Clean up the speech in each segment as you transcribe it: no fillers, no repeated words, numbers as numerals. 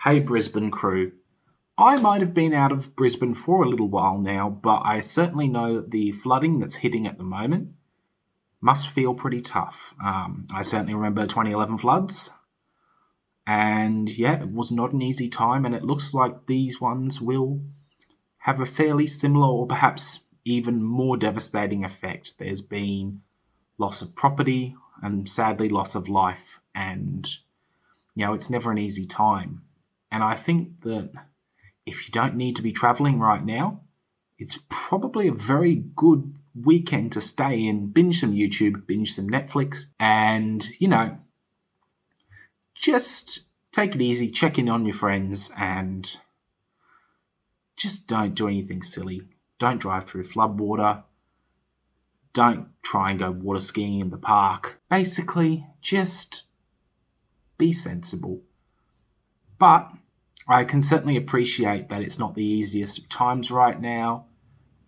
Hey Brisbane crew. I might have been out of Brisbane for a little while now, but I certainly know that the flooding that's hitting at the moment must feel pretty tough. I certainly remember 2011 floods, and yeah, it was not an easy time, and it looks like these ones will have a fairly similar or perhaps even more devastating effect. There's been loss of property and sadly loss of life, and it's never an easy time. And I think that if you don't need to be travelling right now, it's probably a very good weekend to stay in, binge some YouTube, binge some Netflix, and, just take it easy, check in on your friends, and just don't do anything silly. Don't drive through floodwater. Don't try and go water skiing in the park. Basically, just be sensible. But I can certainly appreciate that it's not the easiest of times right now,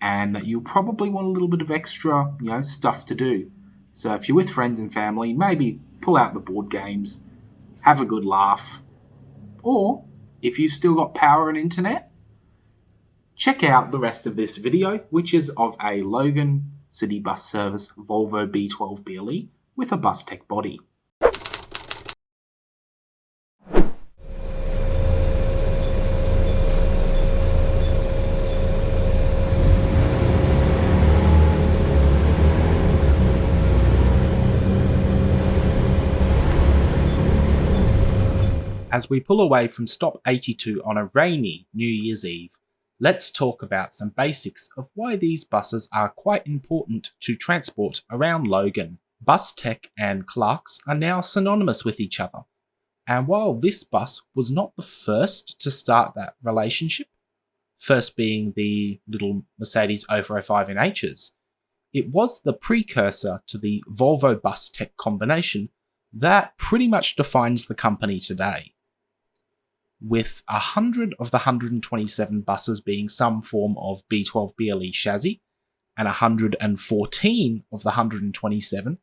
and that you'll probably want a little bit of extra, stuff to do. So if you're with friends and family, maybe pull out the board games, have a good laugh, or if you've still got power and internet, check out the rest of this video, which is of a Logan City Bus Service Volvo B12BLE with a Bustech body. As we pull away from stop 82 on a rainy New Year's Eve, let's talk about some basics of why these buses are quite important to transport around Logan. Bustech and Clark's are now synonymous with each other, and while this bus was not the first to start that relationship, first being the little Mercedes 0405 in H's, it was the precursor to the Volvo Bustech combination that pretty much defines the company today. With 100 of the 127 buses being some form of B12BLE chassis, and 114 of the 127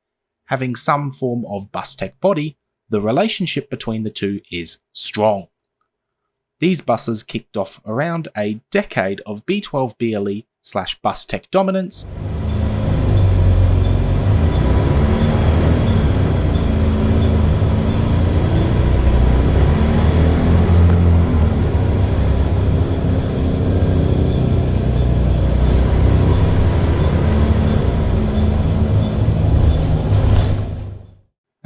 having some form of Bustech body, the relationship between the two is strong. These buses kicked off around a decade of B12BLE/Bustech dominance,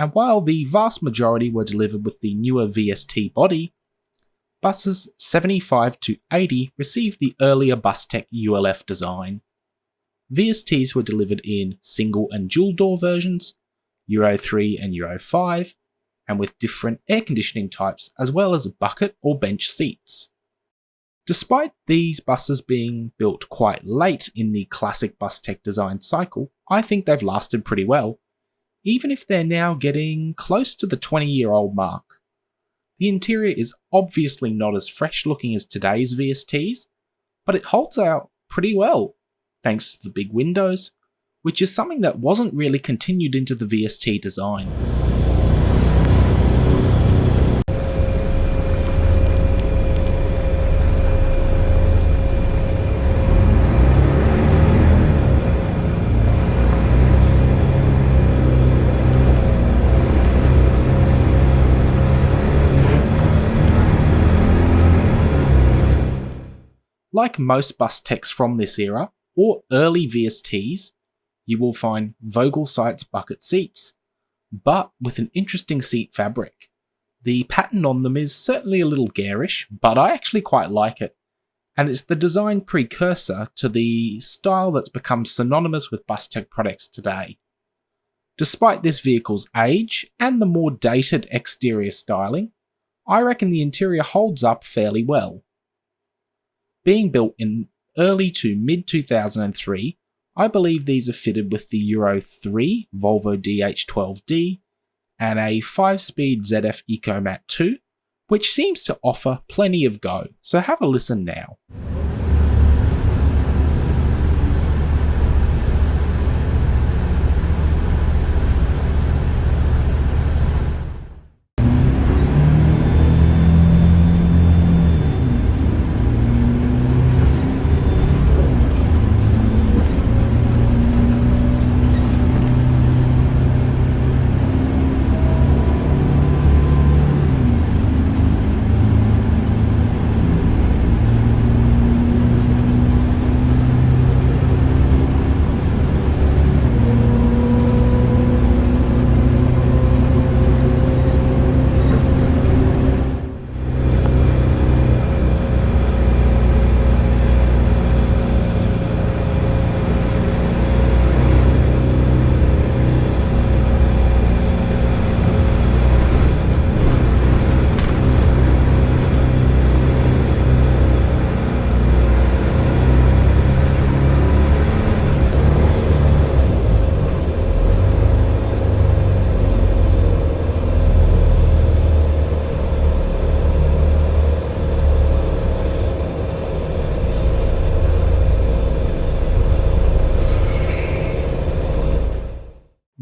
and while the vast majority were delivered with the newer VST body, buses 75 to 80 received the earlier Bustech ULF design. VSTs were delivered in single and dual door versions, Euro 3 and Euro 5, and with different air conditioning types as well as bucket or bench seats. Despite these buses being built quite late in the classic Bustech design cycle, I think they've lasted pretty well, even if they're now getting close to the 20-year-old mark. The interior is obviously not as fresh looking as today's VSTs, but it holds out pretty well, thanks to the big windows, which is something that wasn't really continued into the VST design. Like most Bustechs from this era, or early VSTs, you will find Vogel Sites bucket seats, but with an interesting seat fabric. The pattern on them is certainly a little garish, but I actually quite like it, and it's the design precursor to the style that's become synonymous with Bustech products today. Despite this vehicle's age and the more dated exterior styling, I reckon the interior holds up fairly well. Being built in early to mid-2003, I believe these are fitted with the Euro 3 Volvo DH12D and a 5-speed ZF EcoMat 2, which seems to offer plenty of go, so have a listen now.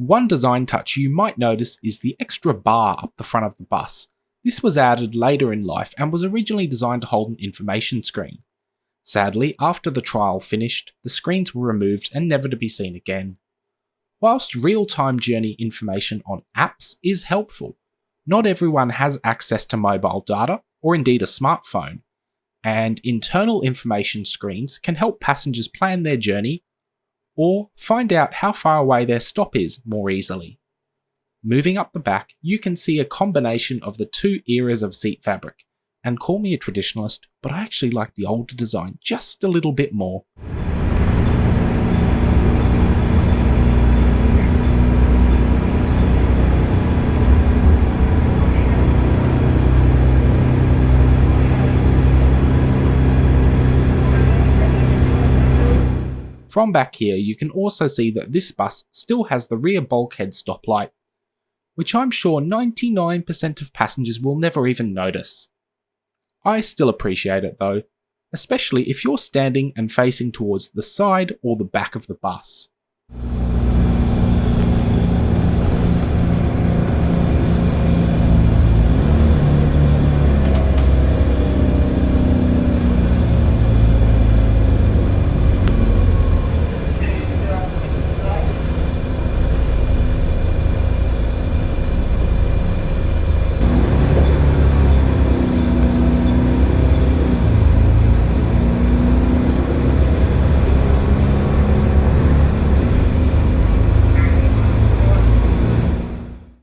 One design touch you might notice is the extra bar up the front of the bus. This was added later in life and was originally designed to hold an information screen. Sadly, after the trial finished, the screens were removed and never to be seen again. Whilst real-time journey information on apps is helpful, not everyone has access to mobile data or indeed a smartphone, and internal information screens can help passengers plan their journey or find out how far away their stop is more easily. Moving up the back, you can see a combination of the two eras of seat fabric, and call me a traditionalist, but I actually like the older design just a little bit more. From back here, you can also see that this bus still has the rear bulkhead stoplight, which I'm sure 99% of passengers will never even notice. I still appreciate it though, especially if you're standing and facing towards the side or the back of the bus.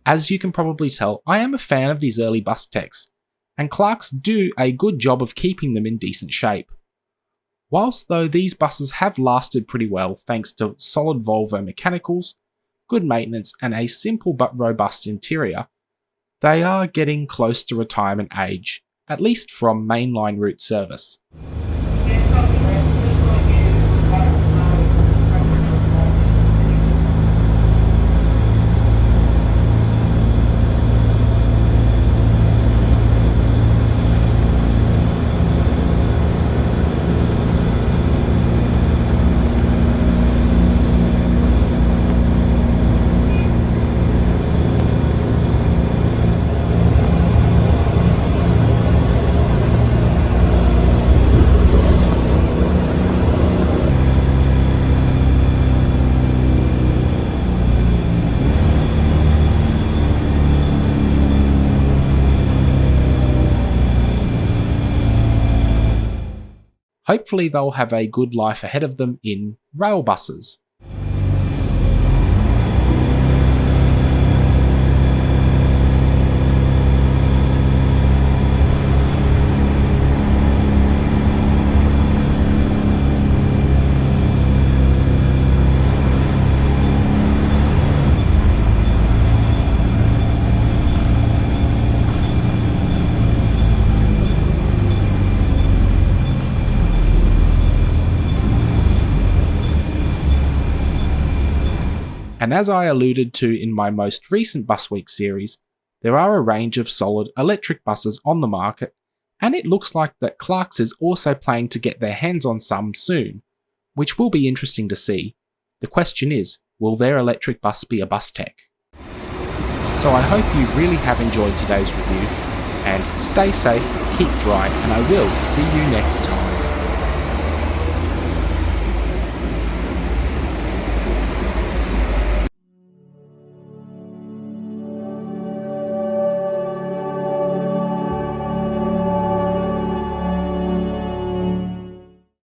As you can probably tell, I am a fan of these early Bustechs, and Clarks do a good job of keeping them in decent shape. Whilst though these buses have lasted pretty well thanks to solid Volvo mechanicals, good maintenance and a simple but robust interior, they are getting close to retirement age, at least from mainline route service. Hopefully they'll have a good life ahead of them in rail buses. And as I alluded to in my most recent Bus Week series, there are a range of solid electric buses on the market, and it looks like that Clarks is also planning to get their hands on some soon, which will be interesting to see. The question is, will their electric bus be a Bustech? So I hope you really have enjoyed today's review, and stay safe, keep dry, and I will see you next time.